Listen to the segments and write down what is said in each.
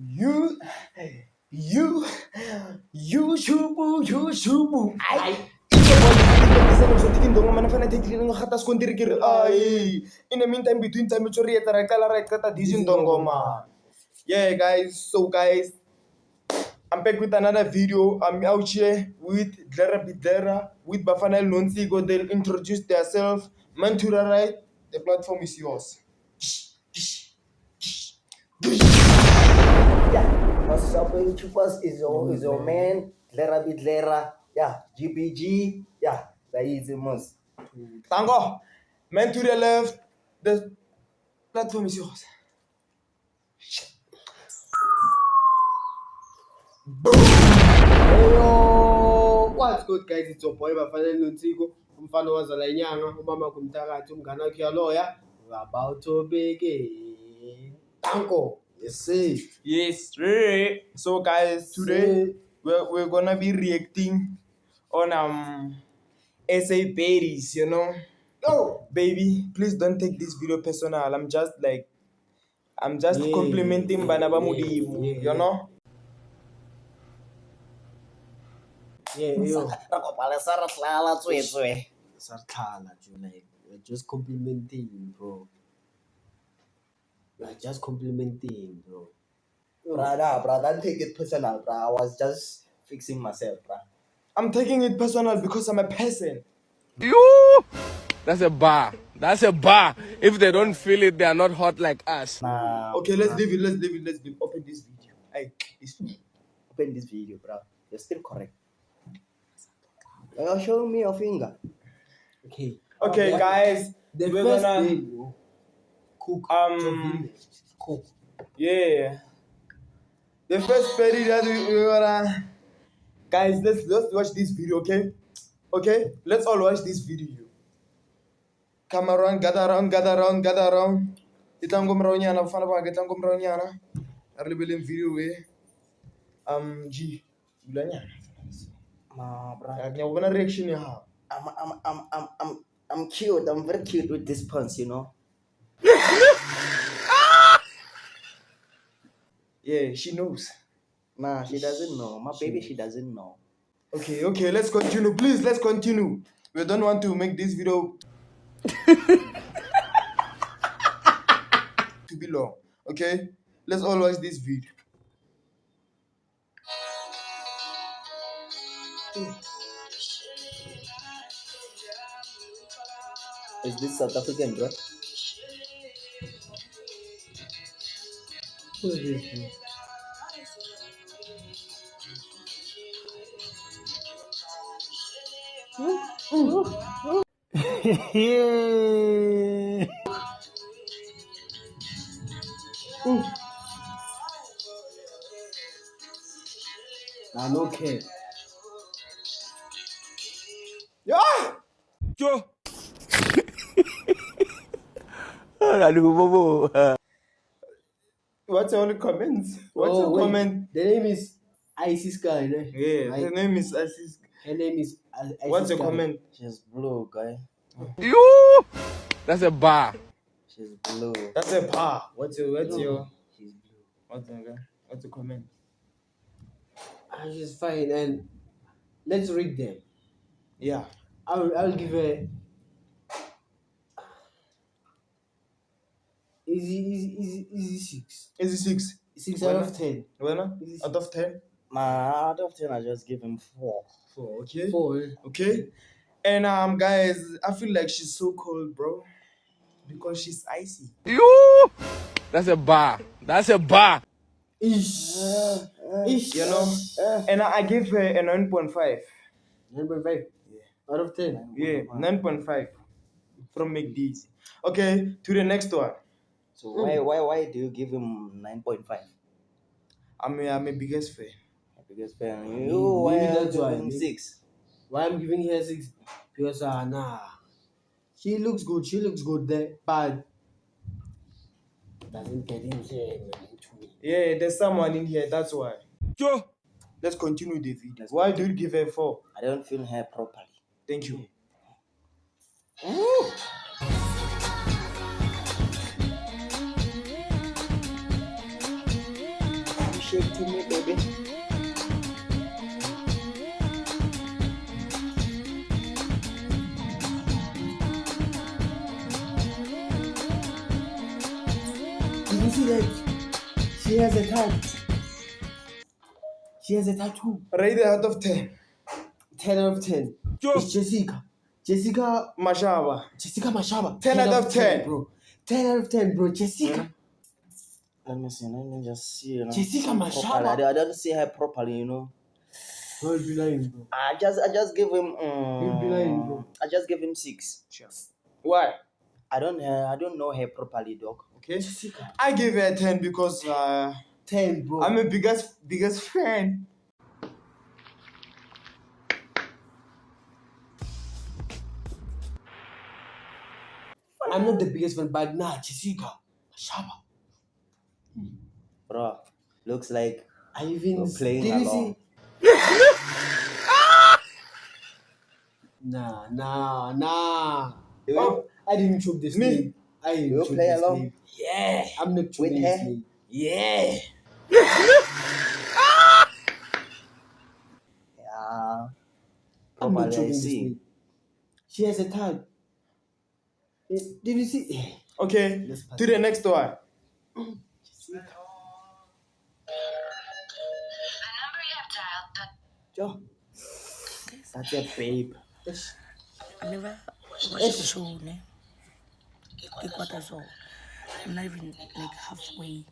You, you, you shubu. Ay. In the meantime, between time, yeah, guys. So, guys, I'm back with another video. I'm out here with Dlera Bidlera, with Bafanel Nonsigo. They'll introduce themselves. Mantura, right? The platform is yours. Yeah, what's up, YouTubers? Is your man Dlera Bidlera? Yeah, GBG. Yeah, that is the most. Tango, man to the left. The platform is yours. Hey yo, what's good guys? It's your boy Bafanele Nonsigo, umfana wazala inyanga, umama kumthakathi, umngane wakhe uyaloya. We're about to begin. Tanko, yes sir. Yes, right. So guys, today we're gonna be reacting on SA Berries, you know. Yo, Baby, please don't take this video personal. I'm just complimenting Banaba Mudimu, you know. Yeah, yo. Sarkhala, Sarkhala, like we're just complimenting, bro. We're just complimenting, bro. brother, don't take it personal, bro. I was just fixing myself, bro. I'm taking it personal because I'm a person. You! That's a bar. That's a bar. If they don't feel it, they are not hot like us. Nah, Okay, let's leave it. Let's leave it. Open this video. open this video, bro. You're still correct. You're showing me your finger. Okay, guys. The we're first gonna thing, cook. Cook. Yeah. The first berry that we're gonna, guys, let's watch this video, okay? Okay, let's all watch this video. Come around, gather around. Itango mronyana, fana ba itango mronyana. Arli bilim video we. G. Bulanya. Nah, bro. Nya ubona reaction ya. I'm cute. I'm very cute with this pants, you know. Yeah, she knows. Nah, she doesn't know. My baby, she doesn't know. Okay, let's continue. Please, let's continue. We don't want to make this video to be long. Okay? Let's all watch this video. Is this South African, bro? Who is this, bro? I'm okay. Yeah! Yo! What's your only comments? What's your comment? The name is Icy Sky, ne? Yeah, her name is Assis. Her name is Icy What's your Sky. comment? She's blue, guy. You! That's a bar. She's blue. That's a bar. What's your She's blue. what's the comment? She's fine, and let's read them. Yeah. I'll give her easy 6. Is it 6? 6 out of 10. Well, Is it out of 10? Nah, out of 10, I just give him 4. 4, okay. 4. Okay. And guys, I feel like she's so cold, bro. Because she's icy. You! That's a bar. That's a bar. Ish. You know? And I give her a 9.5. 9.5. Out of 10. Yeah, 9.5 from McD's. Okay, to the next one. So why do you give him 9.5? I'm a biggest fan. Biggest fan. Maybe You, why that's you why. give him 6? Why I'm giving her 6? Because she looks good there, but doesn't get in here into me. Yeah, there's someone in here, that's why. Yo! Let's continue the video. Why do you give her 4? I don't feel her properly. Thank you. shake to me, baby. Did you see that? She has a tattoo. She has a tattoo. Rate it out of 10. 10 out of 10. It's Jessica. Jessica Mashaba. Mashaba. 10 out of 10. bro. 10 out of 10, bro. Jessica. Let me see. Let me just see. You know, Jessica see Mashaba. properly. I don't see her properly. You know. Don't be lying, bro. I just give him. You'll be lying, bro. I just give him 6. Why? I don't know her properly, dog. Okay. Jessica. I give her a 10 because 10, bro. I'm a biggest fan. I'm not the biggest fan, but nah, Jessica Mashaba. Bro, looks like I even you're playing did you along. see? Nah. Oh, I didn't choke this me. name. I didn't You choke play this along? name. Yeah, I'm not choking her? this name. Yeah. Yeah. I'm not Properly, I choking this see. name. She has a tag. Did you see? Okay, Let's pass to the next one. Joe, that's a babe. I never watched the show, ne? I'm not even like halfway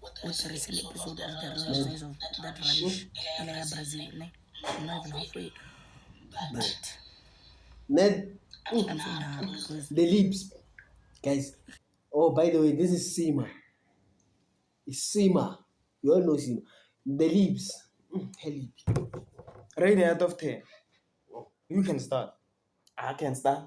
with the recent episode of the Real Size of that rubbish in Brazil, ne? I'm not even halfway. But Man, I'm so mad because the lips. Guys. Oh, by the way, this is Sima. It's Sima. You all know Sima. The lips. Her lips. Rate it out of 10. You can start. I can start.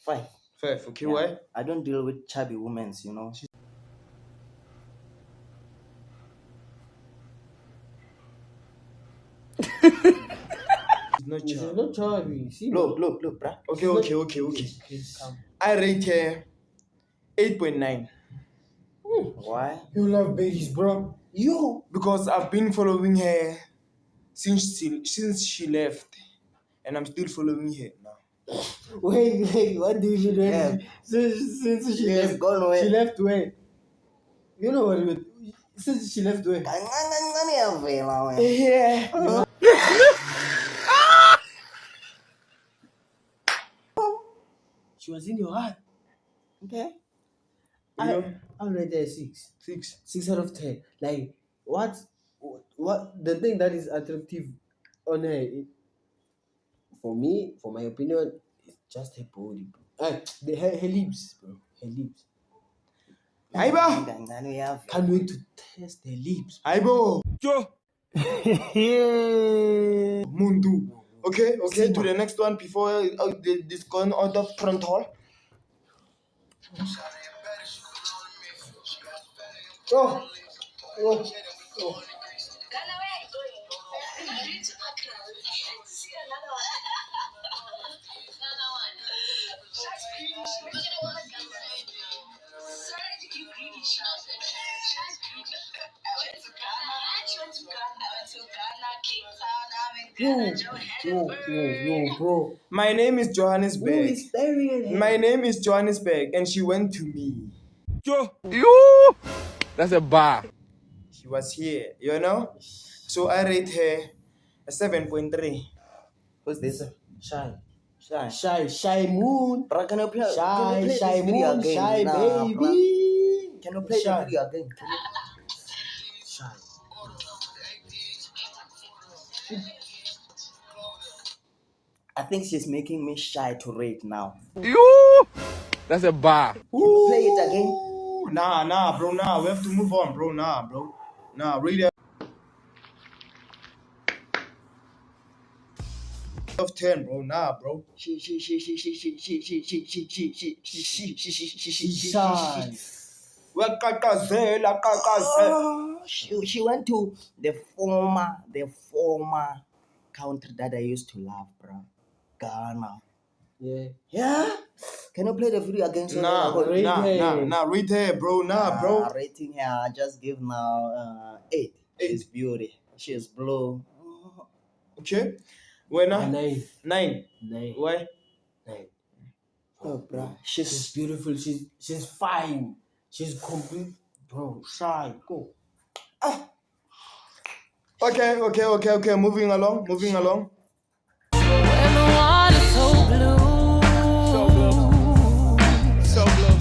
5. 5. Okay, Yeah. why? I don't deal with chubby women, you know. It's not This is child. not chubby. Sima. Look, bruh. Okay. Come. I rate her 8.9 Why? You love babies, bro. You. because I've been following her since she left, and I'm still following her now. Wait. What do you do? Yeah. Since she Yes, left. gone away. She left where? You know what? Since she left where? Yeah. She was in your heart. Okay. I'll rate her 6. 6. 6 out of 10. Like what the thing that is attractive on her for me, for my opinion, is just her body, bro. Her lips, bro. Her lips. Aiba. Can't wait to test her lips. Aibo. Mundu. Okay, to the next one before this gone out of frontal. Oh. Yo, bro. My name is Johannesburg. Who is staring at her? My name is Johannesburg, and she went to me. You! That's a bar. She was here, you know? So I rate her a 7.3. Who's this? Shy. Shy. Shy moon. Bruh, can you play Shy this video moon. again? Shy Nah, baby. bruh. Can you play Shy. the video again? Shy. I think she's making me shy to rate now. You! That's a bar. Can you play it again? Ooh, nah, bro, nah. We have to move on, bro. Nah, bro. Nah, read it. Of 10, bro. Nah, bro. She's shy. Kakazela. She went to the former country that I used to love, bro. Ghana. Yeah. Yeah? Can you play the video again? So Nah, that I rate her. read her, bro. Nah, bro. rating here, I just give now 8. She's beauty. She's blue. Okay. When A 9. 9. 9. Why? 9. Oh, bruh. She's beautiful. She's fine. She's complete, bro. Shy. Go. Okay. Moving along. When the water's so blue, So blue.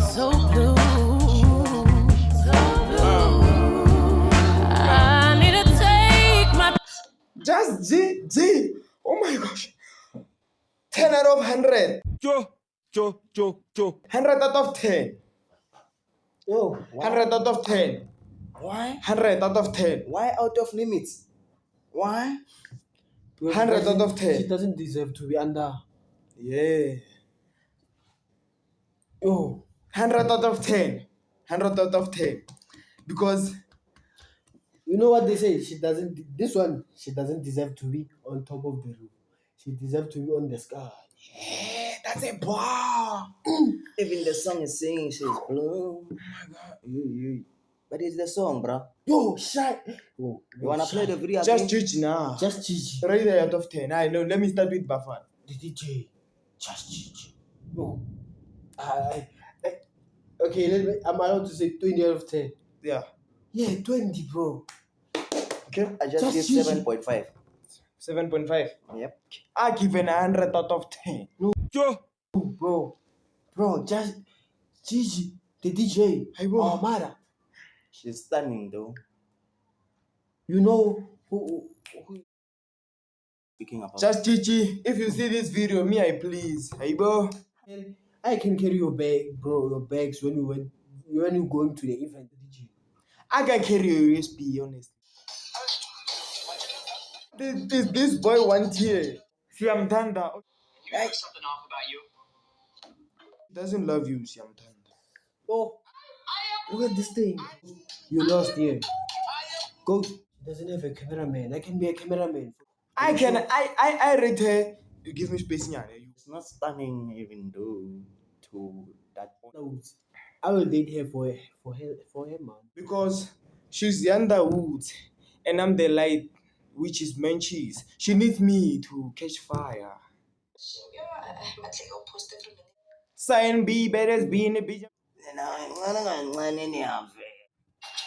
so blue, so blue. I need to take my Just G. Oh my gosh. 10 out of 100. Cho. 100 out of 10. Oh, 100 out of 10. why? 100 out of 10. Why out of limits? Why? 100 out of 10. She doesn't deserve to be under. Yeah. Oh, 100 out of 10. 100 out of 10. Because you know what they say? She doesn't deserve to be on top of the roof. She deserves to be on the sky. that's a bar. Even the song is saying she's blue. Oh my god. But it's the song, bro. Yo, shy. Oh, You wanna play the video Just again? Gigi now. Just Gigi. Right there out of 10. I know. Let me start with Bafan. The DJ. Just Gigi. No. Okay, I'm allowed to say 20 out of 10. Yeah. Yeah, 20, bro. Okay. I just Just give Gigi. 7.5. 7.5. Yep. I give an 100 out of 10. Cho. Bro, just Gigi, the DJ. Hey, bro. Oh, Mara. She's stunning though. You know who Speaking about Just Gigi. If you see this video, me, I please. Hey, bro. I can carry your bag, bro, your bags when you going to the event. DJ. I can carry your USB, honestly. This boy wants here. Siam Tanda. Doesn't love you, Siam Tanda. Oh, look at this thing. You lost here. Go. She doesn't have a cameraman. I can be a cameraman. I rate her. You give me space, yeah. it's not stunning even though to that point. No, I will date her for her man. Because she's the underwood and I'm the light, which is Menchie's. She needs me to catch fire. Sign B, better be in a bitch.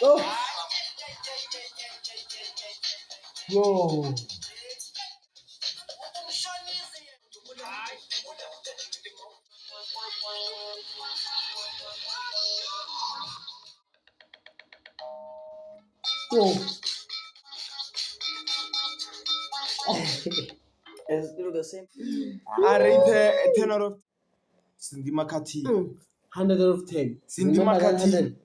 Oh. Whoa. Whoa. It's still the same. I rate her a 10 out of Cindy Makati. 100 out of 10. Cindy Remember that Makati. 100?